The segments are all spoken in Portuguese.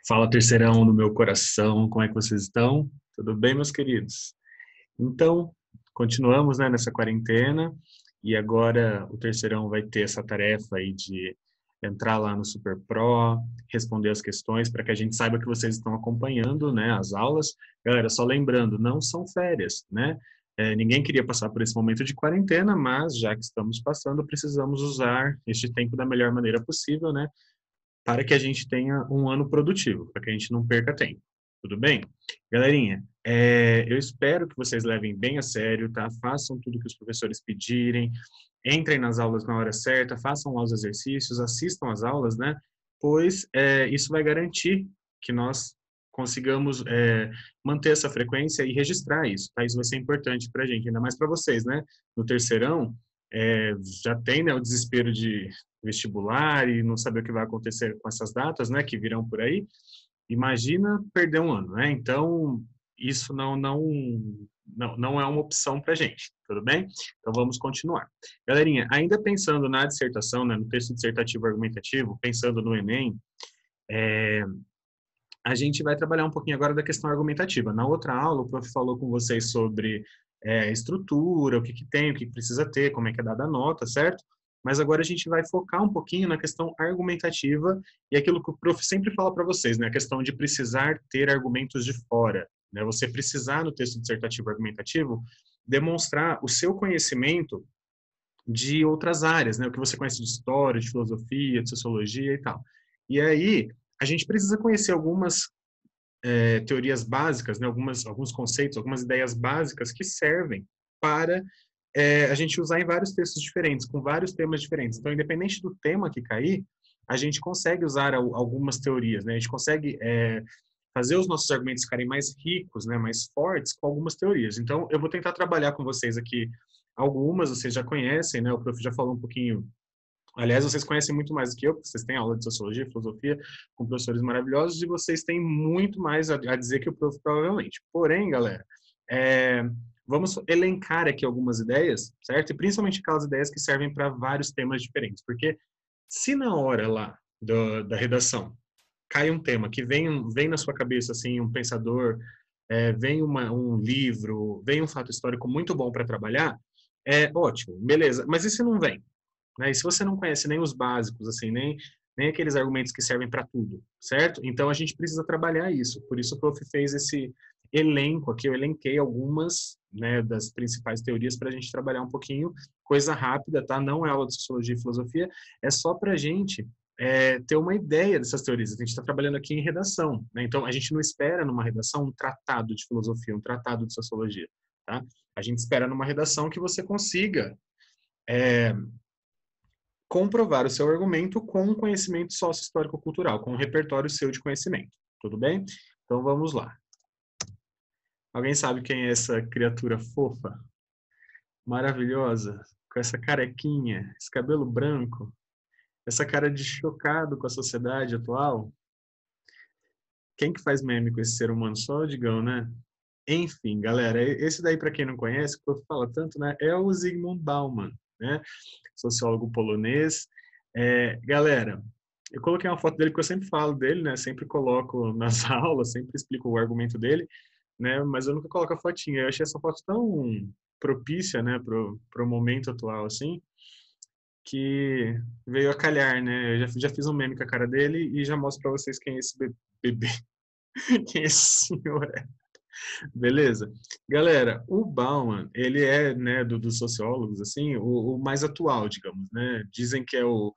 Fala, terceirão do meu coração, como é que vocês estão? Tudo bem, meus queridos? Então, continuamos, né, nessa quarentena e agora o terceirão vai ter essa tarefa aí de entrar lá no Super Pro, responder as questões para que a gente saiba que vocês estão acompanhando, né, as aulas. Galera, só lembrando, não são férias, né? Ninguém queria passar por esse momento de quarentena, mas já que estamos passando, precisamos usar este tempo da melhor maneira possível, né? Para que a gente tenha um ano produtivo, para que a gente não perca tempo. Tudo bem? Galerinha, eu espero que vocês levem bem a sério, tá? Façam tudo que os professores pedirem, entrem nas aulas na hora certa, façam lá os exercícios, assistam às aulas, né? Pois isso vai garantir que nós consigamos manter essa frequência e registrar isso, tá? Isso vai ser importante para a gente, ainda mais para vocês, né? No terceirão, já tem, né, o desespero de vestibular e não saber o que vai acontecer com essas datas, né, que virão por aí. Imagina perder um ano, né? Então, isso não é uma opção para gente, tudo bem? Então, vamos continuar. Galerinha, ainda pensando na dissertação, né, no texto dissertativo argumentativo, pensando no Enem, a gente vai trabalhar um pouquinho agora da questão argumentativa. Na outra aula, o prof falou com vocês sobre estrutura, o que, que tem, o que, que precisa ter, como é que é dada a nota, certo? Mas agora a gente vai focar um pouquinho na questão argumentativa e aquilo que o prof sempre fala para vocês, né? A questão de precisar ter argumentos de fora, né? Você precisar, no texto dissertativo argumentativo, demonstrar o seu conhecimento de outras áreas, né? O que você conhece de história, de filosofia, de sociologia e tal. E aí, a gente precisa conhecer algumas teorias básicas, né, alguns conceitos, algumas ideias básicas que servem para a gente usar em vários textos diferentes, com vários temas diferentes. Então, independente do tema que cair, a gente consegue usar algumas teorias, né? A gente consegue fazer os nossos argumentos ficarem mais ricos, né, mais fortes com algumas teorias. Então, eu vou tentar trabalhar com vocês aqui algumas, vocês já conhecem, né? O prof já falou um pouquinho. Aliás, vocês conhecem muito mais do que eu, porque vocês têm aula de sociologia, filosofia, com professores maravilhosos, e vocês têm muito mais a dizer que o prof, provavelmente. Porém, galera, é, vamos elencar aqui algumas ideias, certo? E principalmente aquelas ideias que servem para vários temas diferentes. Porque se na hora lá da redação cai um tema que vem na sua cabeça, assim, um pensador, vem um livro, vem um fato histórico muito bom para trabalhar, é ótimo, beleza. Mas e se não vem? Né? E se você não conhece nem os básicos, assim, nem aqueles argumentos que servem para tudo, certo? Então a gente precisa trabalhar isso. Por isso o prof fez esse elenco aqui, eu elenquei algumas, né, das principais teorias para a gente trabalhar um pouquinho, coisa rápida, tá? Não é aula de sociologia e filosofia, é só para a gente ter uma ideia dessas teorias. A gente está trabalhando aqui em redação, né? Então a gente não espera numa redação um tratado de filosofia, um tratado de sociologia, tá? A gente espera numa redação que você consiga comprovar o seu argumento com um conhecimento sócio-histórico-cultural, com um repertório seu de conhecimento. Tudo bem? Então vamos lá. Alguém sabe quem é essa criatura fofa, maravilhosa, com essa carequinha, esse cabelo branco, essa cara de chocado com a sociedade atual? Quem que faz meme com esse ser humano? Só o Digão, né? Enfim, galera, esse daí, para quem não conhece, que eu falo tanto, né, é o Zygmunt Bauman, né, sociólogo polonês. Galera, eu coloquei uma foto dele porque eu sempre falo dele, né, sempre coloco nas aulas, sempre explico o argumento dele, né, mas eu nunca coloco a fotinha. Eu achei essa foto tão propícia, né, pro momento atual, assim, que veio a calhar, né. Eu já fiz um meme com a cara dele e já mostro para vocês quem é esse bebê, quem é esse senhor. Beleza? Galera, o Bauman, ele é, né, dos sociólogos, assim, o mais atual, digamos, né? Dizem que é o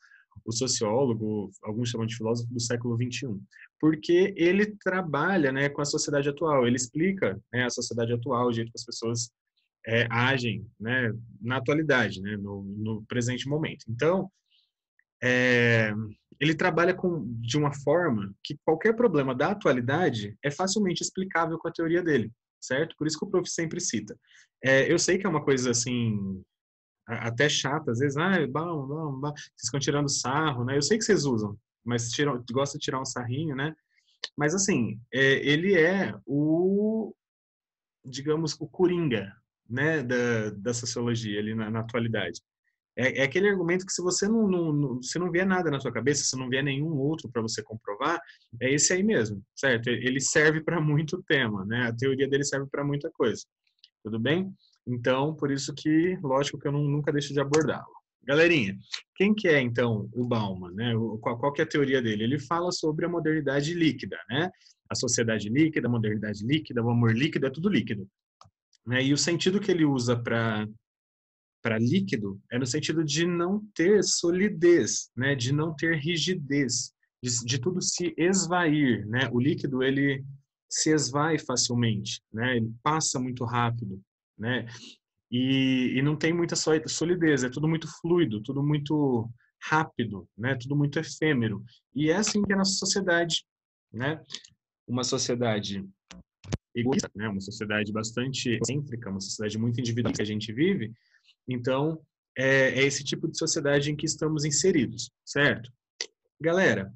sociólogo, alguns chamam de filósofo do século XXI, porque ele trabalha, né, com a sociedade atual, ele explica, né, a sociedade atual, o jeito que as pessoas agem, né, na atualidade, né, no presente momento. Então, é, ele trabalha de uma forma que qualquer problema da atualidade é facilmente explicável com a teoria dele, certo? Por isso que o prof sempre cita. Eu sei que é uma coisa assim, até chata, às vezes, vocês ficam tirando sarro, né? Eu sei que vocês usam, mas gostam de tirar um sarrinho, né? Mas assim, ele é digamos, o coringa, né, da sociologia ali na atualidade. É aquele argumento que se você se não vier nada na sua cabeça, se não vier nenhum outro para você comprovar, é esse aí mesmo, certo? Ele serve para muito tema, né? A teoria dele serve para muita coisa, tudo bem? Então, por isso que, lógico que eu nunca deixo de abordá-lo. Galerinha, quem que é, então, o Bauman, né? Qual que é a teoria dele? Ele fala sobre a modernidade líquida, né? A sociedade líquida, a modernidade líquida, o amor líquido, é tudo líquido, né? E o sentido que ele usa para líquido é no sentido de não ter solidez, né? De não ter rigidez, de tudo se esvair, né? O líquido, ele se esvai facilmente, né? Ele passa muito rápido, né? E não tem muita solidez, é tudo muito fluido, tudo muito rápido, né? Tudo muito efêmero. E é assim que é a nossa sociedade, né? Uma sociedade egoísta, né? Uma sociedade bastante excêntrica, uma sociedade muito individualista que a gente vive. Então, é esse tipo de sociedade em que estamos inseridos, certo? Galera,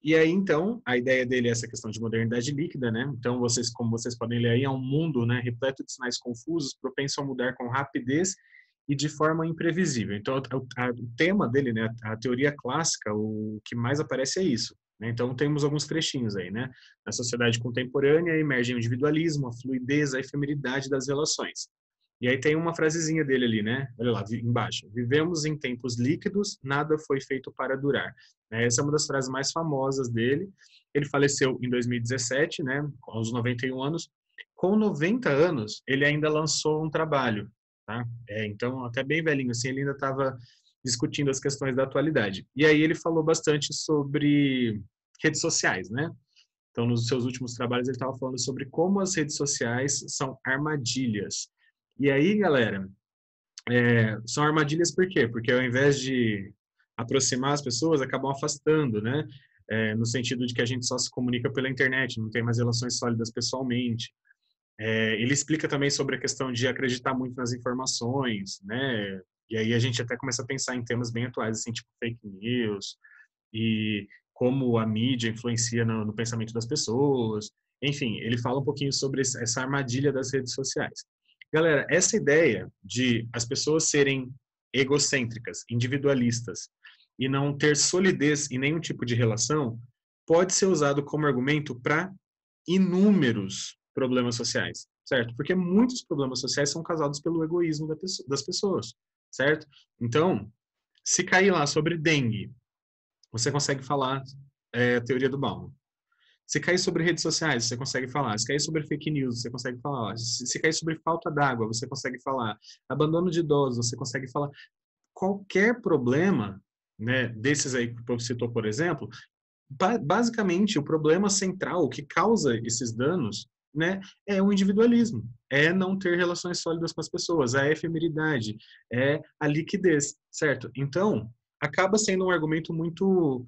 e aí, então, a ideia dele é essa questão de modernidade líquida, né? Então, vocês, como vocês podem ler aí, é um mundo, né, repleto de sinais confusos, propenso a mudar com rapidez e de forma imprevisível. Então, o tema dele, né, a teoria clássica, o que mais aparece é isso, né? Então, temos alguns trechinhos aí, né? Na sociedade contemporânea, emerge o individualismo, a fluidez, a efemeridade das relações. E aí tem uma frasezinha dele ali, né? Olha lá, embaixo. Vivemos em tempos líquidos, nada foi feito para durar. Essa é uma das frases mais famosas dele. Ele faleceu em 2017, né? Aos 91 anos. Com 90 anos, ele ainda lançou um trabalho, tá? Então, até bem velhinho assim, ele ainda estava discutindo as questões da atualidade. E aí ele falou bastante sobre redes sociais, né? Então, nos seus últimos trabalhos, ele estava falando sobre como as redes sociais são armadilhas. E aí, galera, são armadilhas por quê? Porque ao invés de aproximar as pessoas, acabam afastando, né? No sentido de que a gente só se comunica pela internet, não tem mais relações sólidas pessoalmente. Ele explica também sobre a questão de acreditar muito nas informações, né? E aí a gente até começa a pensar em temas bem atuais, assim, tipo fake news, e como a mídia influencia no pensamento das pessoas. Enfim, ele fala um pouquinho sobre essa armadilha das redes sociais. Galera, essa ideia de as pessoas serem egocêntricas, individualistas e não ter solidez em nenhum tipo de relação pode ser usado como argumento para inúmeros problemas sociais, certo? Porque muitos problemas sociais são causados pelo egoísmo das pessoas, certo? Então, se cair lá sobre dengue, você consegue falar a teoria do Bauman. Se cair sobre redes sociais, você consegue falar. Se cair sobre fake news, você consegue falar. Se cair sobre falta d'água, você consegue falar. Abandono de idosos, você consegue falar. Qualquer problema, né, desses aí que você citou, por exemplo, basicamente o problema central, o que causa esses danos, né, é o individualismo, é não ter relações sólidas com as pessoas, a efemeridade, é a liquidez, certo? Então, acaba sendo um argumento muito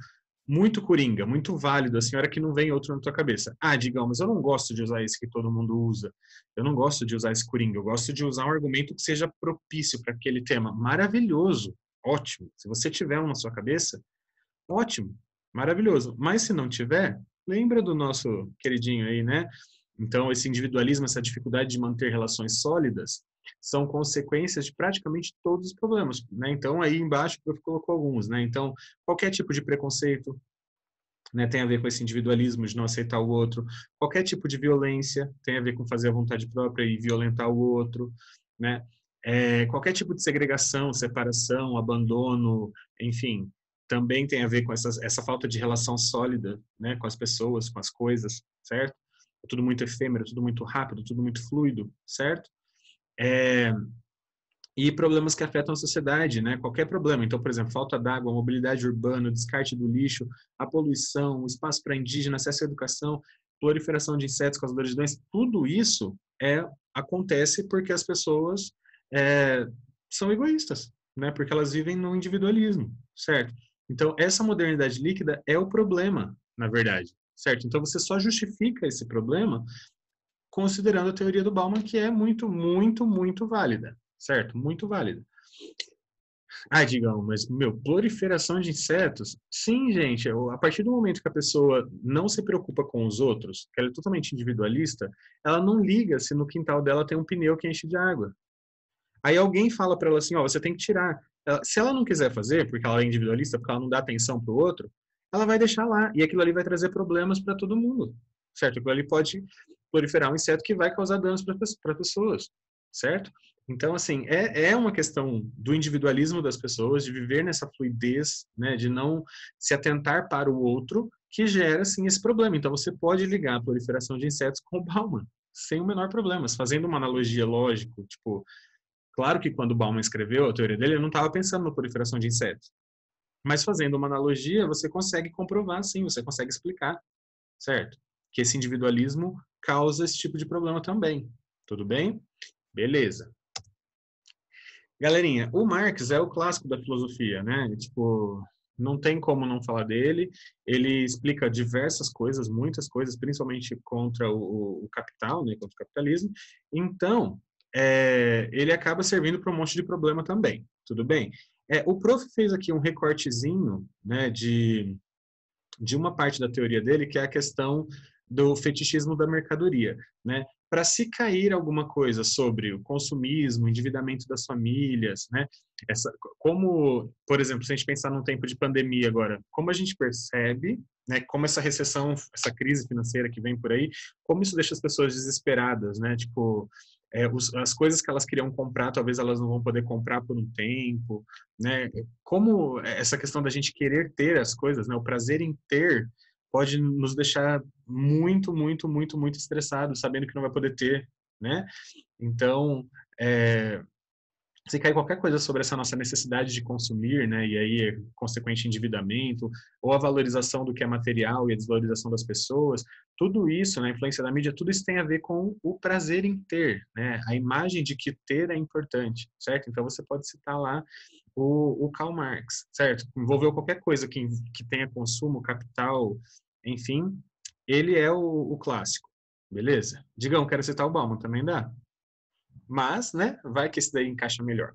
coringa, muito válido, assim, a hora que não vem outro na tua cabeça. Ah, Digão, mas eu não gosto de usar esse que todo mundo usa. Eu não gosto de usar esse coringa. Eu gosto de usar um argumento que seja propício para aquele tema. Maravilhoso. Ótimo. Se você tiver um na sua cabeça, ótimo. Maravilhoso. Mas se não tiver, lembra do nosso queridinho aí, né? Então, esse individualismo, essa dificuldade de manter relações sólidas, são consequências de praticamente todos os problemas, né? Então, aí embaixo eu coloco alguns, né? Então, qualquer tipo de preconceito, né, tem a ver com esse individualismo de não aceitar o outro. Qualquer tipo de violência tem a ver com fazer a vontade própria e violentar o outro, né? Qualquer tipo de segregação, separação, abandono, enfim, também tem a ver com essa falta de relação sólida, né, com as pessoas, com as coisas, certo? É tudo muito efêmero, tudo muito rápido, tudo muito fluido, certo? E problemas que afetam a sociedade, né? Qualquer problema. Então, por exemplo, falta d'água, mobilidade urbana, descarte do lixo, a poluição, o espaço para indígena, acesso à educação, proliferação de insetos causadores de doenças, tudo isso acontece porque as pessoas são egoístas, né? Porque elas vivem no individualismo, certo? Então, essa modernidade líquida é o problema, na verdade, certo? Então, você só justifica esse problema considerando a teoria do Bauman, que é muito válida, certo? Muito válida. Ah, digam, mas, proliferação de insetos? Sim, gente, a partir do momento que a pessoa não se preocupa com os outros, que ela é totalmente individualista, ela não liga se no quintal dela tem um pneu que enche de água. Aí alguém fala para ela assim, ó, você tem que tirar. Se ela não quiser fazer, porque ela é individualista, porque ela não dá atenção para o outro, ela vai deixar lá. E aquilo ali vai trazer problemas para todo mundo, certo? Aquilo ali pode proliferar um inseto que vai causar danos para pessoas, certo? Então, assim, é uma questão do individualismo das pessoas, de viver nessa fluidez, né, de não se atentar para o outro, que gera, assim, esse problema. Então, você pode ligar a proliferação de insetos com o Bauman, sem o menor problema. Fazendo uma analogia lógica, tipo, claro que quando o Bauman escreveu a teoria dele, ele não estava pensando na proliferação de insetos. Mas fazendo uma analogia, você consegue comprovar, sim, você consegue explicar, certo? Que esse individualismo causa esse tipo de problema também. Tudo bem? Beleza. Galerinha, o Marx é o clássico da filosofia, né? Tipo, não tem como não falar dele. Ele explica diversas coisas, muitas coisas, principalmente contra o capital, né? Contra o capitalismo. Então, ele acaba servindo para um monte de problema também. Tudo bem? O prof fez aqui um recortezinho, né? De uma parte da teoria dele, que é a questão do fetichismo da mercadoria, né? Para se cair alguma coisa sobre o consumismo, o endividamento das famílias, né? Como, por exemplo, se a gente pensar num tempo de pandemia agora, como a gente percebe, né? Como essa recessão, essa crise financeira que vem por aí, como isso deixa as pessoas desesperadas, né? Tipo, as coisas que elas queriam comprar, talvez elas não vão poder comprar por um tempo, né? Como essa questão da gente querer ter as coisas, né? O prazer em ter pode nos deixar muito, muito, muito, muito estressados, sabendo que não vai poder ter, né? Então, é, se cair qualquer coisa sobre essa nossa necessidade de consumir, né, e aí consequente endividamento, ou a valorização do que é material e a desvalorização das pessoas, tudo isso, né, a influência da mídia, tudo isso tem a ver com o prazer em ter, né, a imagem de que ter é importante, certo? Então você pode citar lá o Karl Marx, certo? Envolveu qualquer coisa que tenha consumo, capital, enfim, ele é o clássico, beleza? Digam, quero citar o Bauman, também dá? Mas, né, vai que esse daí encaixa melhor.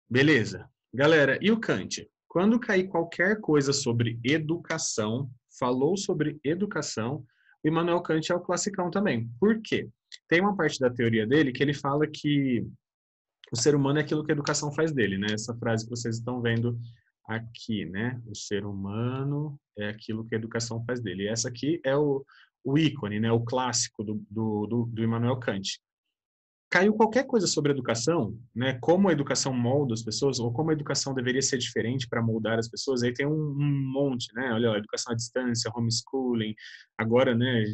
Beleza. Galera, e o Kant? Quando cair qualquer coisa sobre educação, falou sobre educação, o Immanuel Kant é o classicão também. Por quê? Tem uma parte da teoria dele que ele fala que o ser humano é aquilo que a educação faz dele, né? Essa frase que vocês estão vendo aqui, né? O ser humano é aquilo que a educação faz dele. E essa aqui é o ícone, né? O clássico do Immanuel Kant. Caiu qualquer coisa sobre educação, né? Como a educação molda as pessoas, ou como a educação deveria ser diferente para moldar as pessoas, aí tem um monte, né? Olha, educação à distância, homeschooling, agora, né?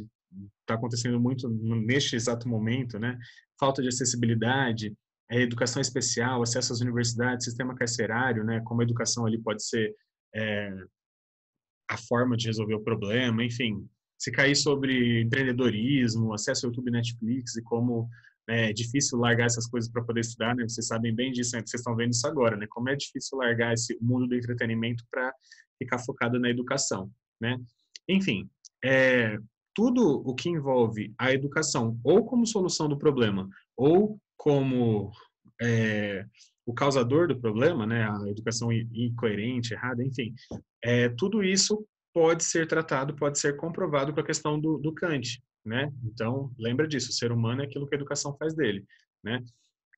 Está acontecendo muito neste exato momento, né? Falta de acessibilidade, educação especial, acesso às universidades, sistema carcerário, né? Como a educação ali pode ser é, a forma de resolver o problema, enfim. Se cair sobre empreendedorismo, acesso ao YouTube e Netflix e como é difícil largar essas coisas para poder estudar, né? Vocês sabem bem disso, né? Vocês estão vendo isso agora, né? Como é difícil largar esse mundo do entretenimento para ficar focado na educação, né? Enfim, tudo o que envolve a educação ou como solução do problema ou como o causador do problema, né? A educação incoerente, errada, enfim, tudo isso pode ser tratado, pode ser comprovado com a questão do Kant, né? Então, lembra disso, o ser humano é aquilo que a educação faz dele, né?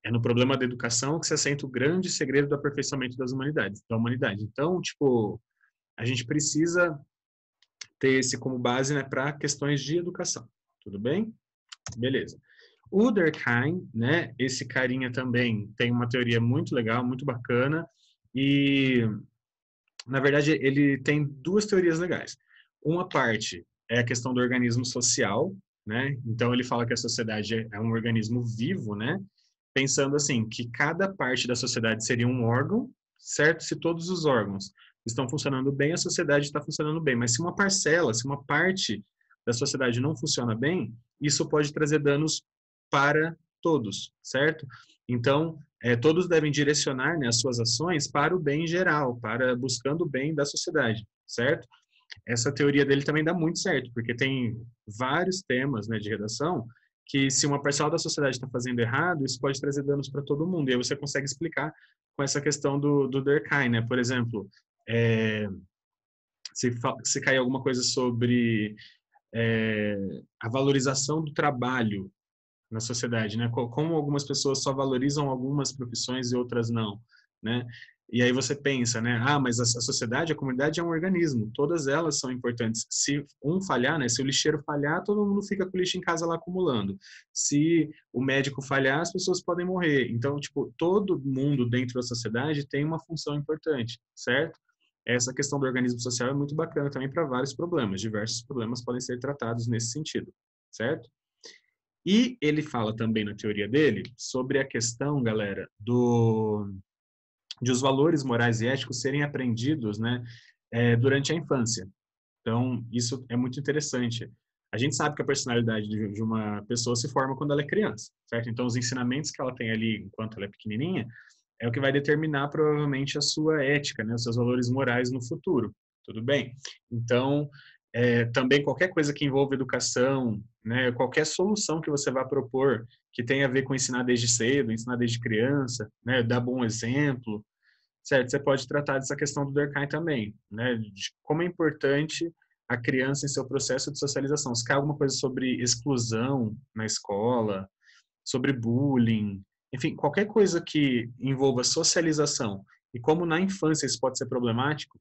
É no problema da educação que se assenta o grande segredo do aperfeiçoamento da humanidade. Então, tipo, a gente precisa ter esse como base, né, para questões de educação. Tudo bem? Beleza. O Durkheim, né, esse carinha também tem uma teoria muito legal, muito bacana, e na verdade, ele tem duas teorias legais. Uma parte é a questão do organismo social, né? Então ele fala que a sociedade é um organismo vivo, né? Pensando assim, que cada parte da sociedade seria um órgão, certo? Se todos os órgãos estão funcionando bem, a sociedade está funcionando bem. Mas se uma parcela, se uma parte da sociedade não funciona bem, isso pode trazer danos para todos, certo? Então, todos devem direcionar, né, as suas ações para o bem geral, para buscando o bem da sociedade, certo? Essa teoria dele também dá muito certo, porque tem vários temas, né, de redação que se uma parcela da sociedade está fazendo errado, isso pode trazer danos para todo mundo. E aí você consegue explicar com essa questão do Durkheim, né? Por exemplo, se cair alguma coisa sobre a valorização do trabalho, na sociedade, né? Como algumas pessoas só valorizam algumas profissões e outras não, né? E aí você pensa, né? Ah, mas a sociedade, a comunidade é um organismo, todas elas são importantes. Se um falhar, né? Se o lixeiro falhar, todo mundo fica com o lixo em casa lá acumulando. Se o médico falhar, as pessoas podem morrer. Então, tipo, todo mundo dentro da sociedade tem uma função importante, certo? Essa questão do organismo social é muito bacana também para vários problemas. Diversos problemas podem ser tratados nesse sentido, certo? E ele fala também na teoria dele sobre a questão, galera, de os valores morais e éticos serem aprendidos, né, durante a infância. Então, isso é muito interessante. A gente sabe que a personalidade de uma pessoa se forma quando ela é criança, certo? Então, os ensinamentos que ela tem ali enquanto ela é pequenininha é o que vai determinar provavelmente a sua ética, né, os seus valores morais no futuro. Tudo bem? Então, também qualquer coisa que envolva educação, né, qualquer solução que você vá propor que tenha a ver com ensinar desde cedo, ensinar desde criança, né, dar bom exemplo, certo? Você pode tratar dessa questão do Durkheim também, né, de como é importante a criança em seu processo de socialização. Se cai alguma coisa sobre exclusão na escola, sobre bullying, enfim, qualquer coisa que envolva socialização e como na infância isso pode ser problemático,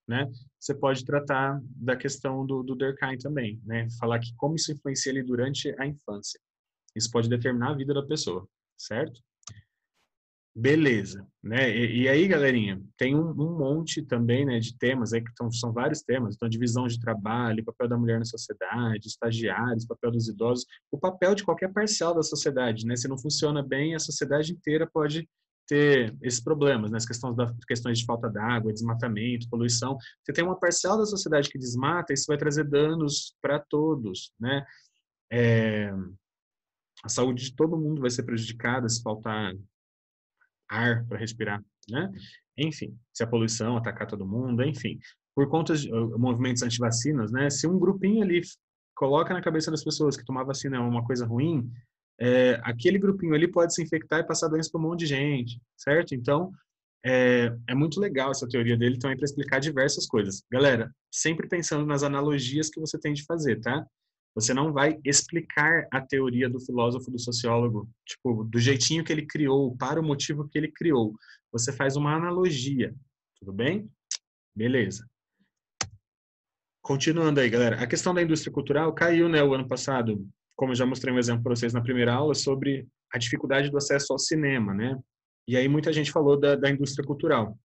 né? Você pode tratar da questão do Durkheim também, né? Falar que como isso influencia ele durante a infância. Isso pode determinar a vida da pessoa, certo? Beleza, né? E aí, galerinha, tem um monte também, né, de temas aí que são vários temas. Então, divisão de trabalho, papel da mulher na sociedade, estagiários, papel dos idosos, o papel de qualquer parcela da sociedade, né? Se não funciona bem, a sociedade inteira pode ter esses problemas, né? As questões de falta d'água, desmatamento, poluição. Você tem uma parcela da sociedade que desmata, isso vai trazer danos para todos, né? A saúde de todo mundo vai ser prejudicada se faltar ar para respirar, né? Enfim, se a poluição atacar todo mundo, enfim. Por conta de movimentos anti-vacinas, né? Se um grupinho ali coloca na cabeça das pessoas que tomar vacina é uma coisa ruim, aquele grupinho ali pode se infectar e passar doença para um monte de gente, certo? Então, é muito legal essa teoria dele também para explicar diversas coisas. Galera, sempre pensando nas analogias que você tem de fazer, tá? Você não vai explicar a teoria do filósofo, do sociólogo, tipo, do jeitinho que ele criou, para o motivo que ele criou. Você faz uma analogia, tudo bem? Beleza. Continuando aí, galera. A questão da indústria cultural caiu, né, o ano passado, como eu já mostrei um exemplo para vocês na primeira aula, sobre a dificuldade do acesso ao cinema, né? E aí muita gente falou da indústria cultural.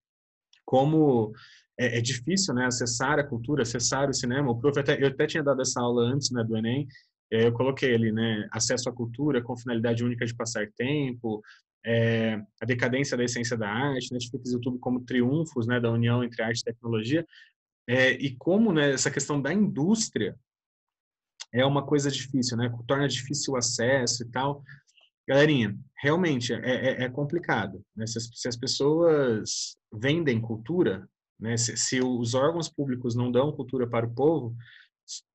Como é difícil, né, acessar a cultura, acessar o cinema. Eu até tinha dado essa aula antes, né, do Enem. Eu coloquei ali, né, acesso à cultura com finalidade única de passar tempo, a decadência da essência da arte, Netflix e YouTube como triunfos, né, da união entre arte e tecnologia. E como, né, essa questão da indústria é uma coisa difícil, né, torna difícil o acesso e tal. Galerinha, realmente é complicado, né? Se as pessoas vendem cultura, né? Se os órgãos públicos não dão cultura para o povo,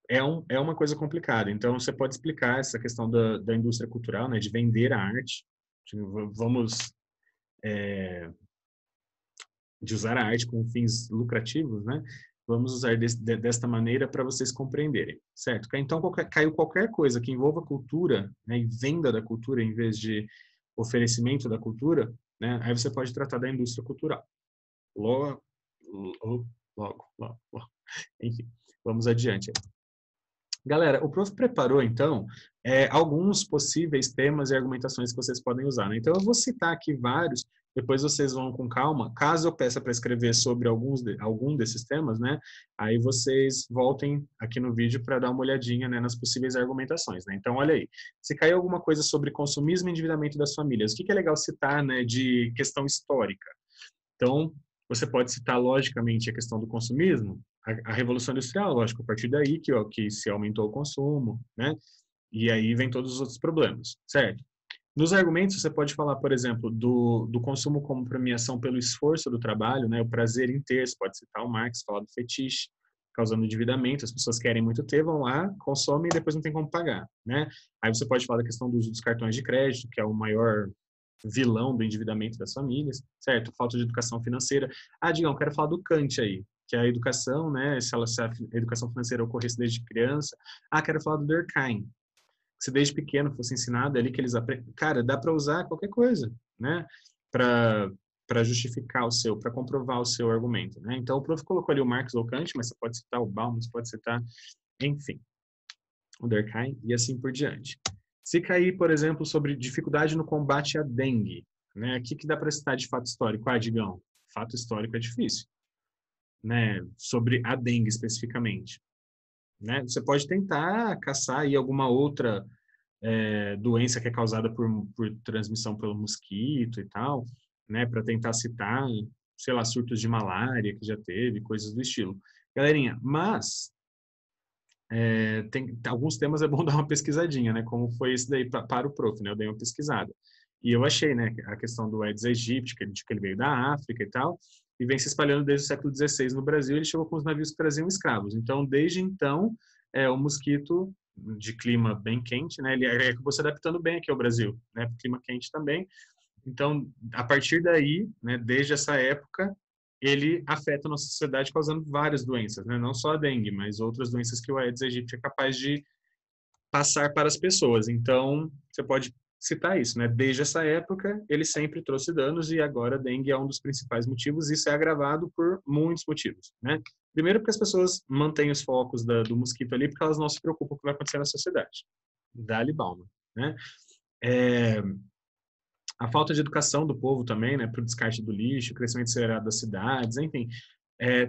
é uma coisa complicada. Então, você pode explicar essa questão da indústria cultural, né? De vender a arte. Vamos, de usar a arte com fins lucrativos, né? Vamos usar desta maneira para vocês compreenderem, certo? Então, caiu qualquer coisa que envolva cultura, né, e venda da cultura em vez de oferecimento da cultura, né? Aí você pode tratar da indústria cultural. Logo, logo. Enfim, vamos adiante. Galera, o prof preparou, então, alguns possíveis temas e argumentações que vocês podem usar, né? Então, eu vou citar aqui vários, depois vocês vão com calma. Caso eu peça para escrever sobre algum desses temas, né? Aí vocês voltem aqui no vídeo para dar uma olhadinha, né, nas possíveis argumentações, né? Então, olha aí. Se caiu alguma coisa sobre consumismo e endividamento das famílias, o que é legal citar, né, de questão histórica? Então, você pode citar, logicamente, a questão do consumismo, a Revolução Industrial, lógico, a partir daí que se aumentou o consumo, né? E aí vem todos os outros problemas, certo? Nos argumentos, você pode falar, por exemplo, do consumo como premiação pelo esforço do trabalho, né? O prazer em ter, você pode citar o Marx, falar do fetiche, causando endividamento, as pessoas querem muito ter, vão lá, consomem e depois não tem como pagar, né? Aí você pode falar da questão do uso dos cartões de crédito, que é o maior vilão do endividamento das famílias, certo? Falta de educação financeira. Ah, Digão, quero falar do Kant aí, que é a educação, né? Se a educação financeira ocorresse desde criança. Ah, quero falar do Durkheim. se desde pequeno fosse ensinado ali que eles aprendem, cara, dá para usar qualquer coisa, né? Para justificar o seu, para comprovar o seu argumento, né? Então o prof colocou ali o Marx ou Kant, mas você pode citar o Bauman, você pode citar, enfim, o Durkheim e assim por diante. Se cair, por exemplo, sobre dificuldade no combate à dengue, né? O que dá para citar de fato histórico? Ah, Digão, fato histórico é difícil, né? Sobre a dengue especificamente, né? Você pode tentar caçar aí alguma outra doença que é causada por transmissão pelo mosquito e tal, né? Para tentar citar, sei lá, surtos de malária que já teve, coisas do estilo. Galerinha, mas tem alguns temas é bom dar uma pesquisadinha, né? Como foi esse daí para o prof, né? Eu dei uma pesquisada. E eu achei, né, a questão do Aedes aegypti, de que ele veio da África e tal, e vem se espalhando desde o século XVI no Brasil, ele chegou com os navios que traziam escravos. Então, desde então, o mosquito de clima bem quente, né, ele acabou se adaptando bem aqui ao Brasil, né, clima quente também. Então, a partir daí, né, desde essa época, ele afeta a nossa sociedade causando várias doenças, né, não só a dengue, mas outras doenças que o Aedes aegypti é capaz de passar para as pessoas. Então, você pode citar isso, né? Desde essa época, ele sempre trouxe danos e agora a dengue é um dos principais motivos. Isso é agravado por muitos motivos, né? Primeiro, porque as pessoas mantêm os focos do mosquito ali, porque elas não se preocupam com o que vai acontecer na sociedade. Dá-lhe Bauman, né? É, a falta de educação do povo também, né? Para o descarte do lixo, o crescimento acelerado das cidades, enfim.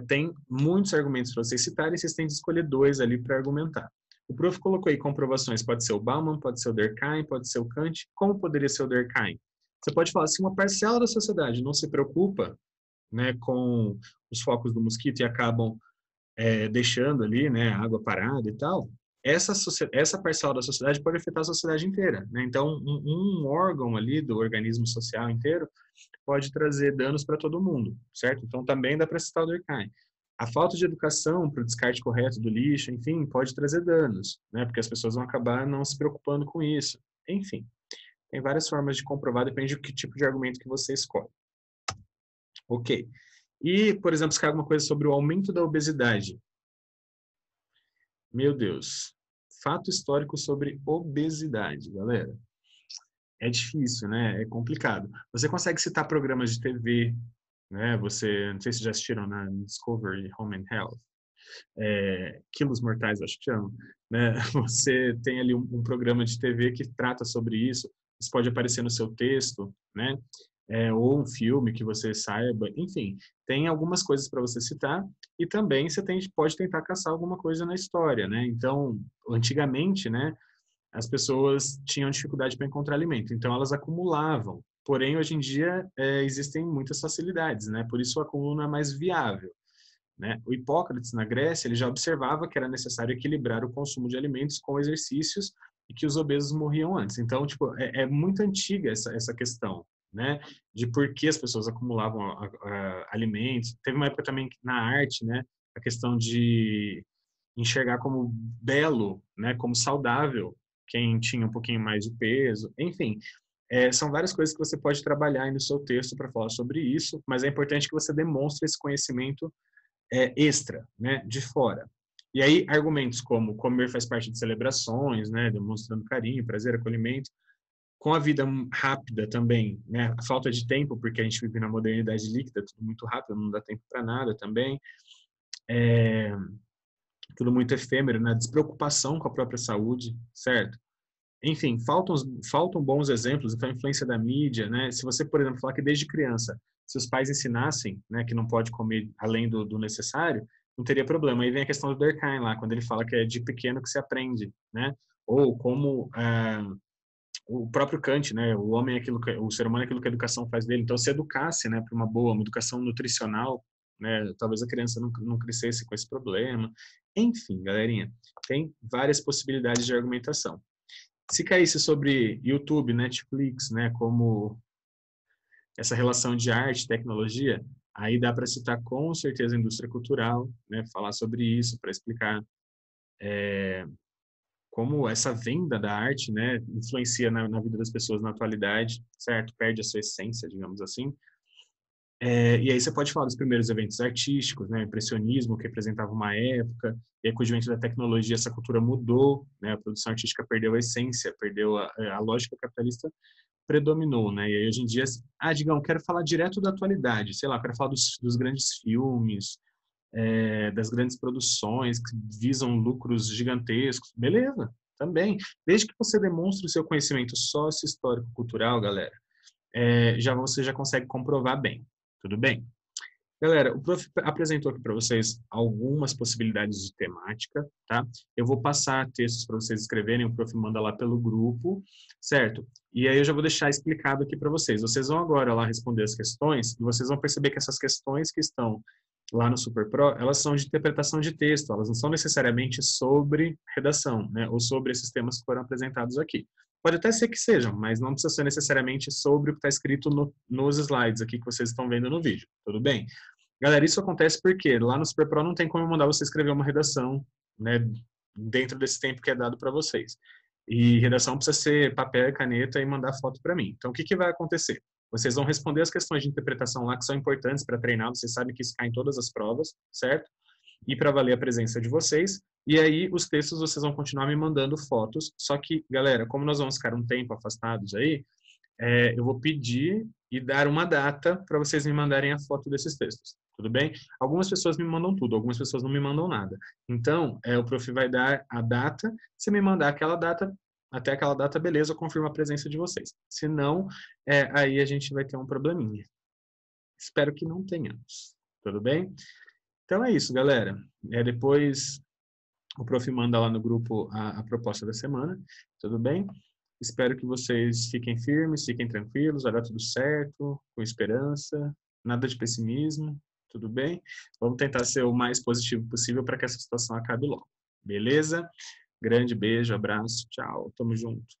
Tem muitos argumentos para vocês citarem, vocês têm de escolher dois ali para argumentar. O prof colocou aí comprovações, pode ser o Bauman, pode ser o Durkheim, pode ser o Kant. Como poderia ser o Durkheim? Você pode falar, se uma parcela da sociedade não se preocupa, né, com os focos do mosquito e acabam deixando ali, né, a água parada e tal, essa parcela da sociedade pode afetar a sociedade inteira, né? Então, um órgão ali do organismo social inteiro pode trazer danos para todo mundo, certo? Então, também dá para citar o Durkheim. A falta de educação para o descarte correto do lixo, enfim, pode trazer danos, né? Porque as pessoas vão acabar não se preocupando com isso. Enfim, tem várias formas de comprovar, depende do que tipo de argumento que você escolhe. Ok. E, por exemplo, se cai alguma coisa sobre o aumento da obesidade. Meu Deus. Fato histórico sobre obesidade, galera. É difícil, né? É complicado. Você consegue citar programas de TV, né? Você, não sei se já assistiram na Discovery Home and Health, Quilos Mortais, acho que chama, né? Você tem ali um programa de TV que trata sobre isso. Isso pode aparecer no seu texto, né? Ou um filme que você saiba, enfim, tem algumas coisas para você citar e também você pode tentar caçar alguma coisa na história, né? Então, antigamente, né? As pessoas tinham dificuldade para encontrar alimento, então elas acumulavam. Porém, hoje em dia existem muitas facilidades, né? Por isso o acúmulo não é mais viável, né? O Hipócrates na Grécia ele já observava que era necessário equilibrar o consumo de alimentos com exercícios e que os obesos morriam antes. Então, tipo, muito antiga essa questão, né? De por que as pessoas acumulavam alimentos. Teve uma época também na arte, né? A questão de enxergar como belo, né? Como saudável quem tinha um pouquinho mais de peso, enfim. São várias coisas que você pode trabalhar aí no seu texto para falar sobre isso, mas é importante que você demonstre esse conhecimento extra, né, de fora. E aí, argumentos como comer faz parte de celebrações, né, demonstrando carinho, prazer, acolhimento, com a vida rápida também, né, a falta de tempo, porque a gente vive na modernidade líquida, tudo muito rápido, não dá tempo para nada também, tudo muito efêmero, né, despreocupação com a própria saúde, certo? Enfim, faltam bons exemplos, então a influência da mídia, né? Se você, por exemplo, falar que desde criança, se os pais ensinassem, né, que não pode comer além do necessário, não teria problema. Aí vem a questão do Durkheim lá, quando ele fala que é de pequeno que se aprende, né? Ou como o próprio Kant, né? O homem é aquilo que, o ser humano é aquilo que a educação faz dele. Então, se educasse, né, para uma educação nutricional, né, talvez a criança não crescesse com esse problema. Enfim, galerinha, tem várias possibilidades de argumentação. Se caísse sobre YouTube, Netflix, né, como essa relação de arte e tecnologia, aí dá para citar com certeza a indústria cultural, né, falar sobre isso, para explicar como essa venda da arte, né, influencia na vida das pessoas na atualidade, certo? Perde a sua essência, digamos assim. E aí você pode falar dos primeiros eventos artísticos, né? O impressionismo, que representava uma época, e aí com o advento da tecnologia essa cultura mudou, né? A produção artística perdeu a essência, perdeu a lógica capitalista predominou, né? E aí hoje em dia, Digão, quero falar direto da atualidade, sei lá, quero falar dos grandes filmes, das grandes produções que visam lucros gigantescos, beleza, também. Desde que você demonstre o seu conhecimento sócio-histórico-cultural, galera, você já consegue comprovar bem, tudo bem? Galera, o Prof apresentou aqui para vocês algumas possibilidades de temática, tá? Eu vou passar textos para vocês escreverem, o Prof manda lá pelo grupo, certo? E aí eu já vou deixar explicado aqui para vocês. Vocês vão agora lá responder as questões e vocês vão perceber que essas questões que estão lá no Super Pro, elas são de interpretação de texto, elas não são necessariamente sobre redação, né? Ou sobre esses temas que foram apresentados aqui. Pode até ser que sejam, mas não precisa ser necessariamente sobre o que está escrito nos slides aqui que vocês estão vendo no vídeo, tudo bem? Galera, isso acontece porque lá no Super Pro não tem como eu mandar você escrever uma redação, né, dentro desse tempo que é dado para vocês. E redação precisa ser papel e caneta e mandar foto para mim. Então, o que vai acontecer? Vocês vão responder as questões de interpretação lá que são importantes para treinar, vocês sabem que isso cai em todas as provas, certo? E para valer a presença de vocês. E aí, os textos vocês vão continuar me mandando fotos. Só que, galera, como nós vamos ficar um tempo afastados aí, eu vou pedir e dar uma data para vocês me mandarem a foto desses textos, tudo bem? Algumas pessoas me mandam tudo, algumas pessoas não me mandam nada. Então, o prof vai dar a data, se me mandar aquela data, até aquela data, beleza, eu confirmo a presença de vocês. Se não, aí a gente vai ter um probleminha. Espero que não tenhamos, tudo bem? Então é isso, galera. Depois o prof manda lá no grupo a proposta da semana, tudo bem? Espero que vocês fiquem firmes, fiquem tranquilos, vai dar tudo certo, com esperança, nada de pessimismo, tudo bem? Vamos tentar ser o mais positivo possível para que essa situação acabe logo. Beleza? Grande beijo, abraço, tchau, tamo junto.